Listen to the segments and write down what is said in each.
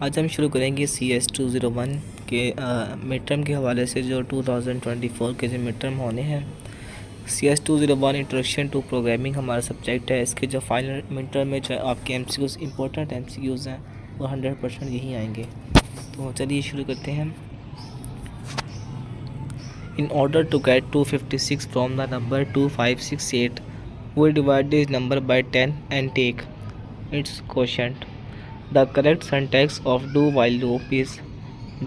आज हम शुरू करेंगे CS201 के मिड टर्म के हवाले से, जो 2024 के जो मिड टर्म होने हैं। CS201 इंट्रोडक्शन टू प्रोग्रामिंग हमारा सब्जेक्ट है। इसके जो फाइनल मिड टर्म में जो आपके MCQs इंपॉर्टेंट MCQs हैं वो 100% यही आएंगे। तो चलिए शुरू करते हैं। In order to get 256 from the number 2568, we divide this number by 10 and take its quotient. The correct syntax of do while loop is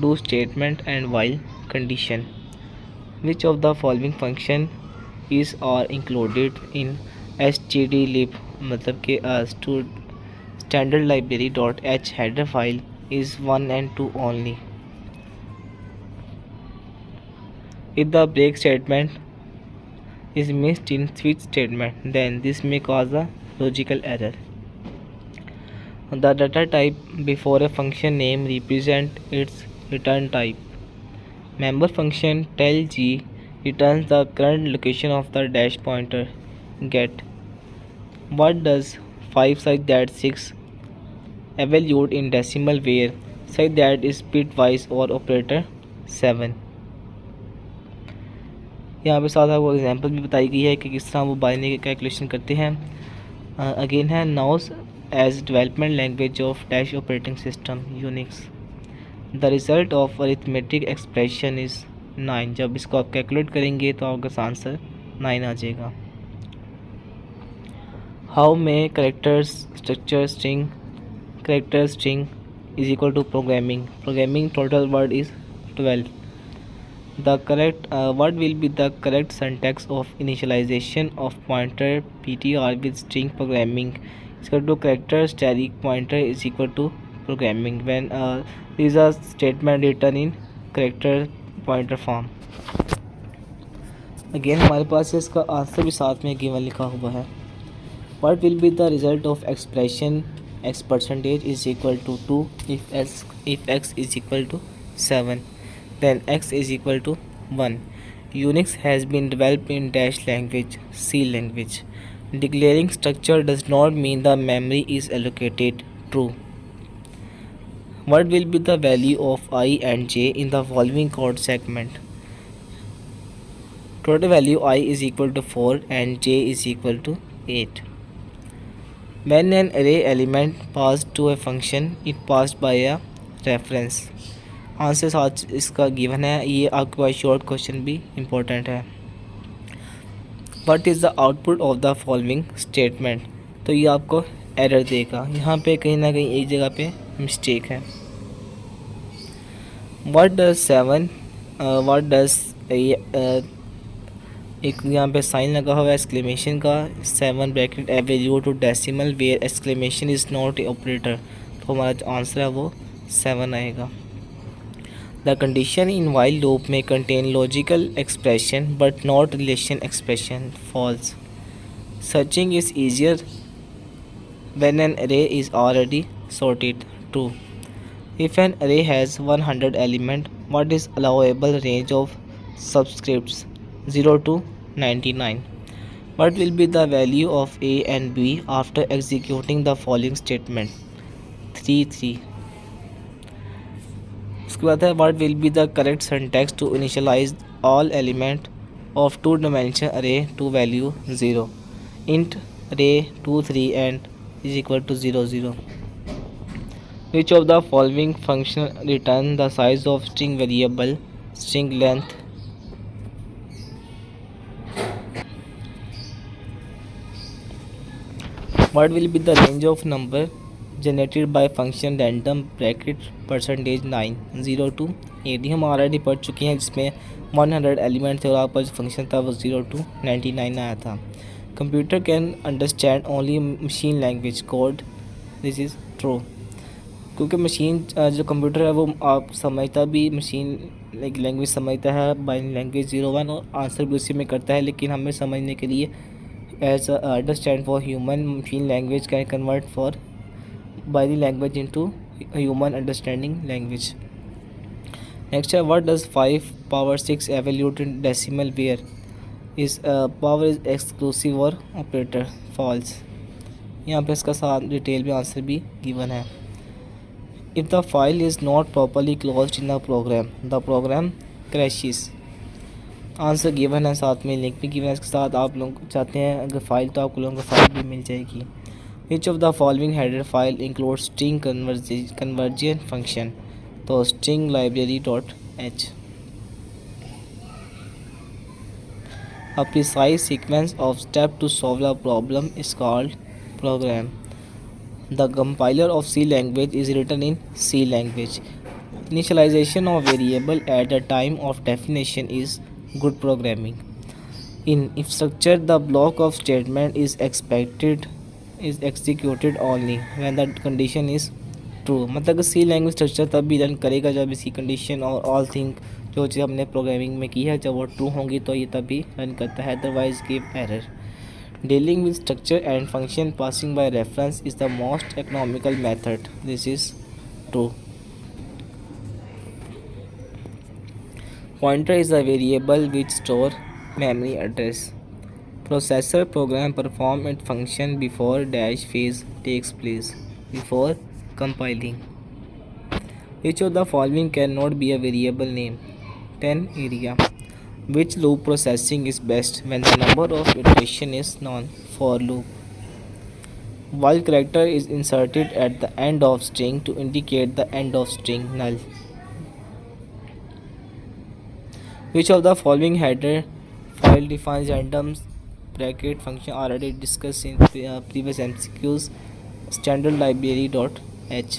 do statement and while condition. Which of the following function is or included in stdlib, मतलब कि standard library dot h header file is 1 and 2 only. If the break statement is missed in switch statement, then this may cause a logical error. The data type before a function name represents its return type. Member function tell G returns the current location of the dash pointer get. What does 5 such that 6 evaluate in decimal where such that is bitwise or operator 7. यहाँ पे साथ आपको example भी बताई गई है कि किस तरह वो बाइनरी कैलकुलेशन करते हैं। अगेन है नाउस as development language of dash operating system Unix. The result of arithmetic expression is 9। जब इसको आप कैलकुलेट करेंगे तो आपका आंसर 9 आ जाएगा। हाउ में characters structure string character string is equal to programming total word is 12. What will be the correct syntax of initialization of pointer ptr with string programming is equal to character static pointer is equal to programming when these are statement written in character pointer form. Again हमारे पास इसका answer भी साथ में given लिखा हुआ है। What will be the result of expression x percentage is equal to 2 if x is equal to 7. Then x is equal to 1. Unix has been developed in dash language, C language. Declaring structure does not mean the memory is allocated. True. What will be the value of I and j in the following code segment? Total value I is equal to 4 and j is equal to 8. When an array element passed to a function, it passed by a reference. Answer साथ इसका given है। ये आपके पास short question भी important है। What is the output of the following statement, तो ये आपको एरर देगा। यहाँ पे कहीं ना कहीं एक जगह पे मिस्टेक है। व्हाट डज 7 व्हाट डज एक यहाँ पे साइन लगा हुआ है एक्सक्लेमेशन का। 7 bracket evaluate to decimal where exclamation is not a operator, तो हमारा जो आंसर है वो 7 आएगा। The condition in while loop may contain logical expression but not relation expression. False. Searching is easier when an array is already sorted. True. If an array has 100 elements, what is allowable range of subscripts? 0 to 99. What will be the value of a and b after executing the following statement? 3 3. उसके बाद है what will be the correct syntax to initialize all element of 2 dimension array to value 0 int array 2 3 and is equal to 0 0. Which of the following function return the size of string variable string length? What will be the range of number generated by function random bracket percentage 9 0 to 8. हम already पढ़ चुके हैं जिसमें 100 element थे और आपका जो function था वो 0 to 99 आया था। Computer can understand only machine language code, this is true. क्योंकि मशीन जो कंप्यूटर है वो आप समझता भी मशीन लैंग्वेज समझता है, बाइनरी लैंग्वेज 01 और आंसर भी उसी में करता है। लेकिन हमें समझने के लिए as understand for human machine language can convert for binary language into human understanding language. Next है what does 5 power 6 evaluate in decimal where is power is exclusive or operator? False. यहाँ पे इसका साथ डिटेल भी answer भी given है। If the file is not properly closed in the program crashes. Answer given है, साथ में लिंक भी गिवन है, इसके साथ आप लोग चाहते हैं अगर फाइल तो आपको लोगों को फाइल भी मिल जाएगी। Which of the following header file include string conversion function, तो string library dot h. A precise sequence of steps to solve a problem is called program. The compiler of C language is written in C language. Initialization of variable at the time of definition is good programming. In if structure, the block of statement is executed only when the condition is true. मतलब कि सी language structure तब भी run करेगा जब इसकी condition और all thing जो चीज़ हमने प्रोग्रामिंग में की है जब वो ट्रू होंगी तो ये तभी रन करता है, otherwise give error. Dealing with structure and function passing by reference is the most economical method, this is true. Pointer is a variable which store memory address. Processor program perform its function before dash phase takes place before compiling. Which of the following cannot be a variable name? 10 area. Which loop processing is best when the number of iteration is known? For loop. While character is inserted at the end of string to indicate the end of string, null. Which of the following header file defines random bracket function already discussed in previous MCQs? Standard library dot h.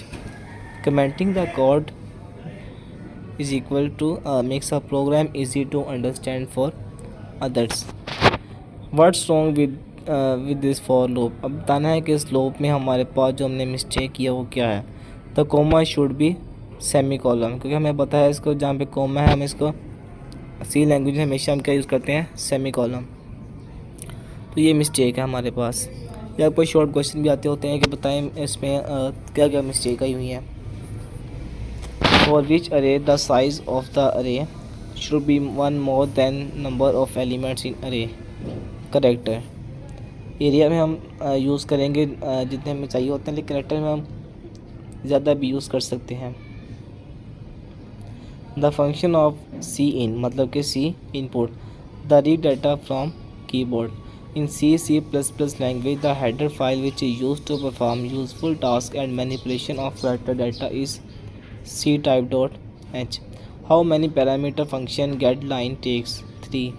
Commenting the code is equal to makes a program easy to understand for others. What's wrong with this for loop? अब बताना है कि इस loop में हमारे पास जो हमने mistake किया वो क्या है। The comma should be semicolon, क्योंकि हमें पता है इसको जहाँ पे comma है हम इसको सी लैंग्वेज में हमेशा हम क्या यूज़ करते हैं, सेमी कॉलम। तो ये मिस्टेक है हमारे पास। या कोई शॉर्ट क्वेश्चन भी आते होते हैं कि बताएं इसमें क्या क्या मिस्टेक आई हुई है। For which array the size of the array should be one more than number of elements in array. Character area में हम यूज़ करेंगे जितने हमें चाहिए होते हैं, लेकिन करेक्टर में हम ज़्यादा भी यूज़ कर सकते हैं। The function of C in मतलब कि C input, the read data from keyboard. In C++ language the header file which is use to perform useful task and manipulation of vector data is C type dot H. How many parameter function get line takes 3।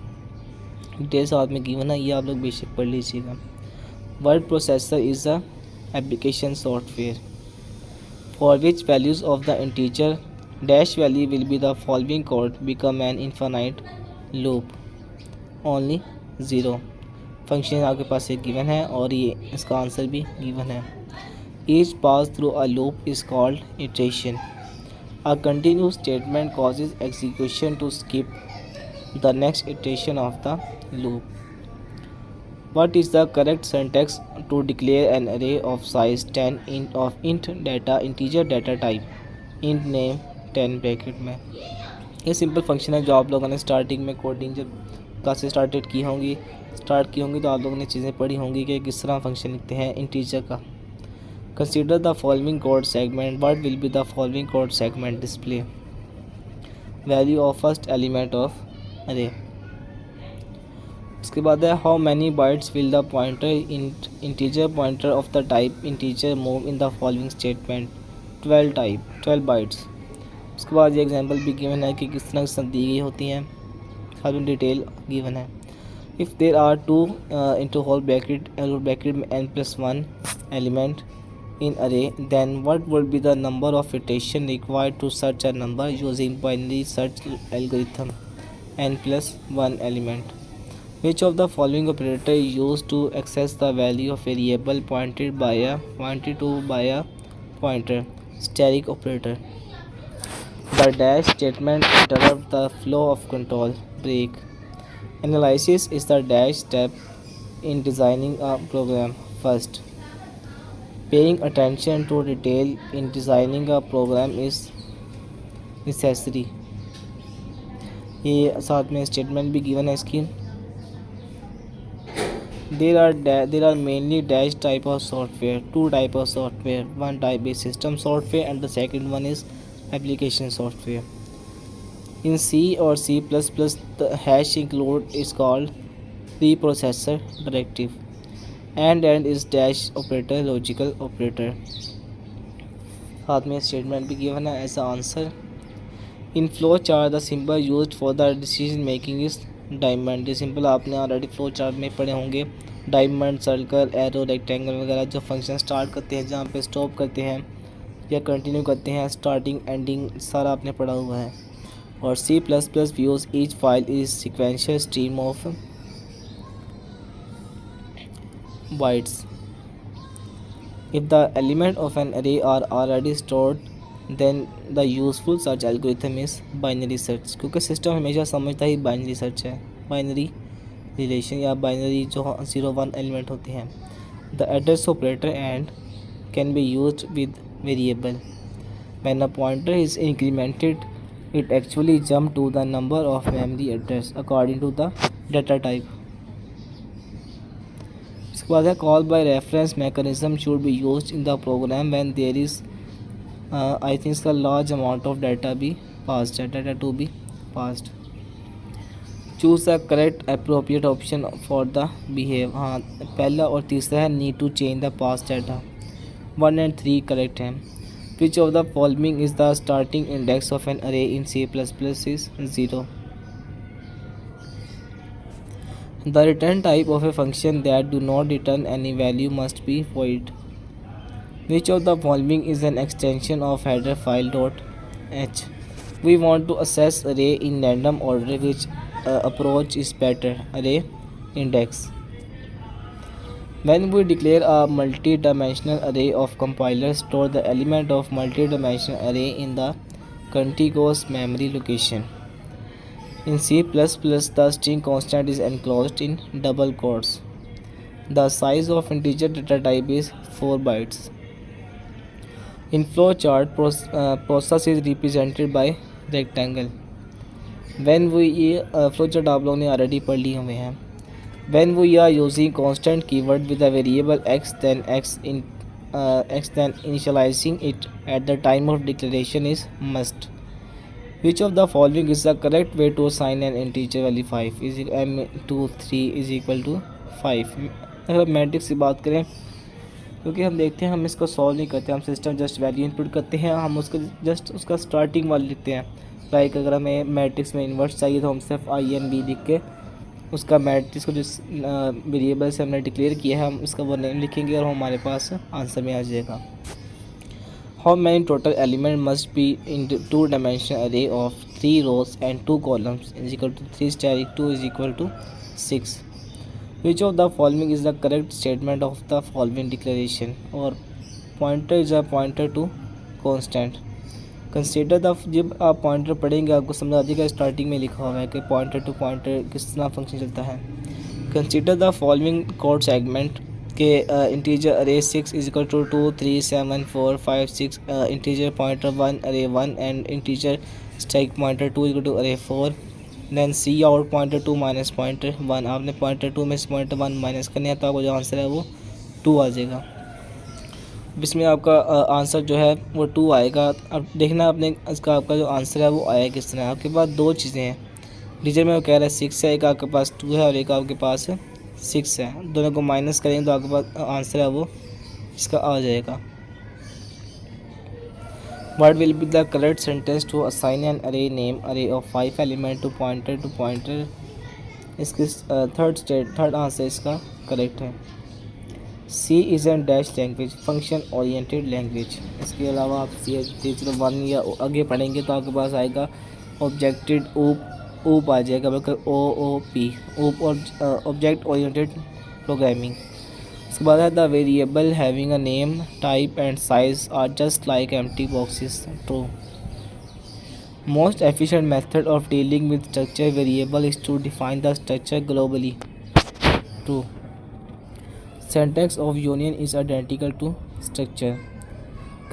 Details साथ में given है, ये आप लोग बेशक पढ़ लीजिएगा। Word processor is a application software. For which values of the integer dash value will be the following code become an infinite loop? Only 0। Function आपके पास एक गिवन है और ये इसका आंसर भी गिवन है। Each pass through a loop is called iteration. A continuous statement causes execution to skip the next iteration of the loop. What is the correct syntax to declare an array of size 10 of int data integer data type? int name 10 bracket में। ये simple function है जो आप लोगों ने starting में coding जब classes start की होंगी तो आप लोगों ने चीज़ें पढ़ी होंगी कि किस तरह फंक्शन लिखते हैं इंटीजर का। Consider the following code segment, what will be the following code segment display? Value of first element of अरे। उसके बाद है how many bytes will the pointer integer pointer of the type integer move in the following statement? 12 bytes. उसके बाद ये example भी given है कि किस तरह से दी गई होती हैं, साथ में डिटेल गिवन है। If there are 2 into whole bracket में n+1 element in array then what would be the number of iteration required to search a number using binary search algorithm n+1 element? Which of the following operator use to access the value of variable pointed to by a pointer? Static operator. The dash statement interrupts the flow of control. Break. Analysis is the dash step in designing a program. First, paying attention to detail in designing a program is necessary. ये साथ में statement भी given है इसकी। There are mainly dash type of software, two type of software. One type is system software and the second one is application software. In C or C++, the hash include is called preprocessor directive, and is dash operator logical operator. साथ में statement भी given है as answer. In flow chart the symbol used for the decision making is diamond. ये simple आपने already flow chart में पढ़े होंगे. Diamond, circle, arrow, rectangle वगैरह जो फंक्शन स्टार्ट करते हैं, जहाँ पे स्टॉप करते हैं या कंटिन्यू करते हैं, स्टार्टिंग एंडिंग सारा आपने पढ़ा हुआ है. और C++ views each file is sequential stream of bytes. If the element of an array are already stored, then the useful search algorithm is binary search. क्योंकि सिस्टम हमेशा समझता ही बाइनरी सर्च है, बाइनरी रिलेशन या binary जो 0-1 element होते हैं. The address operator and can be used with variable. When a pointer is incremented, it actually jump to the number of memory address according to the data type. इसके बाद है call by reference mechanism should be used in the program when there is I think इसका large amount of data be passed है, data to be passed. Choose the correct appropriate option for the behave. हाँ, पहला और तीसरा है need to change the passed data. 1 and 3 correct हैं. Which of the following is the starting index of an array in C++ is 0. The return type of a function that do not return any value must be void. Which of the following is an extension of header file.h? We want to access array in random order. Which approach is better? Array index. When we declare a multi-dimensional array of compilers, store the element of multi-dimensional array in the contiguous memory location. In C++, the string constant is enclosed in double quotes. The size of integer data type is 4 bytes. In flowchart, process is represented by rectangle. When we flowchart आप लोगों ने already पढ़ ली हुए हैं. When we are using constant keyword with a variable x, then initializing it at the time of declaration is must. Which of the following is the correct way to assign an integer value 5? Is m23 is equal to 5. अगर matrix की बात करें, क्योंकि हम देखते हैं हम इसको सॉल्व नहीं करते, हम सिस्टम जस्ट वैल्यू इनपुट करते हैं, हम उसको जस्ट उसका स्टार्टिंग वाली लिखते हैं. लाइक अगर हमें मैट्रिक्स में इन्वर्स चाहिए तो हम सिर्फ INV लिख के उसका मैट्रिक्स को जिस वेरिएबल से हमने डिक्लेयर किया है हम उसका वो नेम लिखेंगे और हमारे पास आंसर में आ जाएगा. How many total element must be in 2 dimensional अरे of 3 rows and 2 columns is equal to 3 static 2 is equal to 6. Which of the following is the correct statement of the following declaration? और pointer is a pointer to constant. Consider the, जब आप pointer पढ़ेंगे आपको समझ आ जाएगा starting में लिखा हुआ है कि पॉइंटर टू पॉइंटर किस तरह फंक्शन चलता है. Consider the following code segment के integer array 6 is equal to 2 3 7 4 5 6, integer pointer 1 array 1 and integer stack pointer 2 equal to array 4. Then C out pointer 2 minus pointer 1. आपने पॉइंटर 2 में से pointer 1 minus करने हैं तो आपको जो आंसर है वो 2 आ जाएगा. इसमें आपका आंसर जो है वो 2 आएगा. अब देखना आपने इसका आपका जो आंसर है वो आया किस तरह. आपके पास दो चीज़ें हैं, टीचर में वो कह रहा है 6 है, एक आपके पास 2 है और एक आपके पास 6 है. दोनों को माइनस करेंगे तो आपके पास आंसर है वो इसका आ जाएगा. What will be the correct sentence to assign an array of 5 element to pointer? इसके थर्ड आंसर इसका करेक्ट है. C is an dash language, function oriented language. इसके अलावा आप C 1 या आगे पढ़ेंगे तो आपके पास आएगा ऑब्जेक्टेड ऊप आ जाएगा, बल्कि OOP ऊप और ऑब्जेक्ट ओरिएंटेड प्रोग्रामिंग. इसके बाद है the variable having a name type and size are just like empty boxes. True. Most efficient method of dealing with structure variable is to define the structure globally. True. Syntax of union is identical to structure.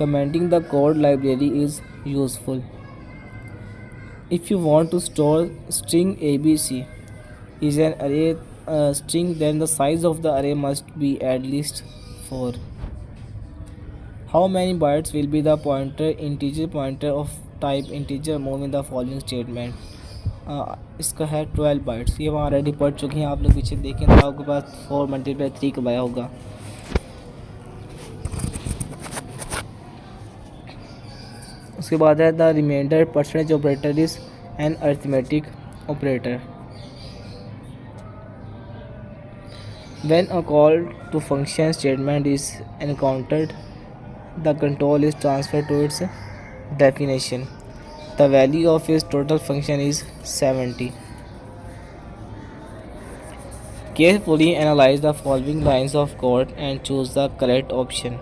Commenting the code library is useful. If you want to store string ABC is an array string, then the size of the array must be at least 4. How many bytes will be the integer pointer of type integer moving the following statement? इसका है 12 bytes. ये वहाँ already पढ़ चुके हैं आप लोग, पीछे देखें तो आपके पास 4 मल्टीप्लाई 3 कब आया होगा। उसके बाद है the remainder percentage operator is an arithmetic operator. When a call to function statement is encountered, the control is transferred to its definition. The value of its total function is 70. Carefully analyze the following lines of code and choose the correct option.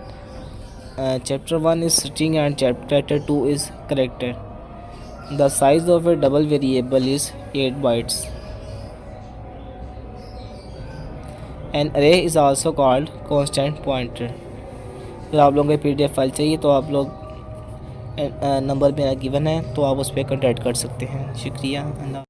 Chapter 1 is string and chapter 2 is character. The size of a double variable is 8 bytes. An array is also called constant pointer. फिर आप लोगों को PDF file चाहिए तो आप लोग number मेरा given है तो आप उस पर कॉन्टैक्ट कर सकते हैं। शुक्रिया।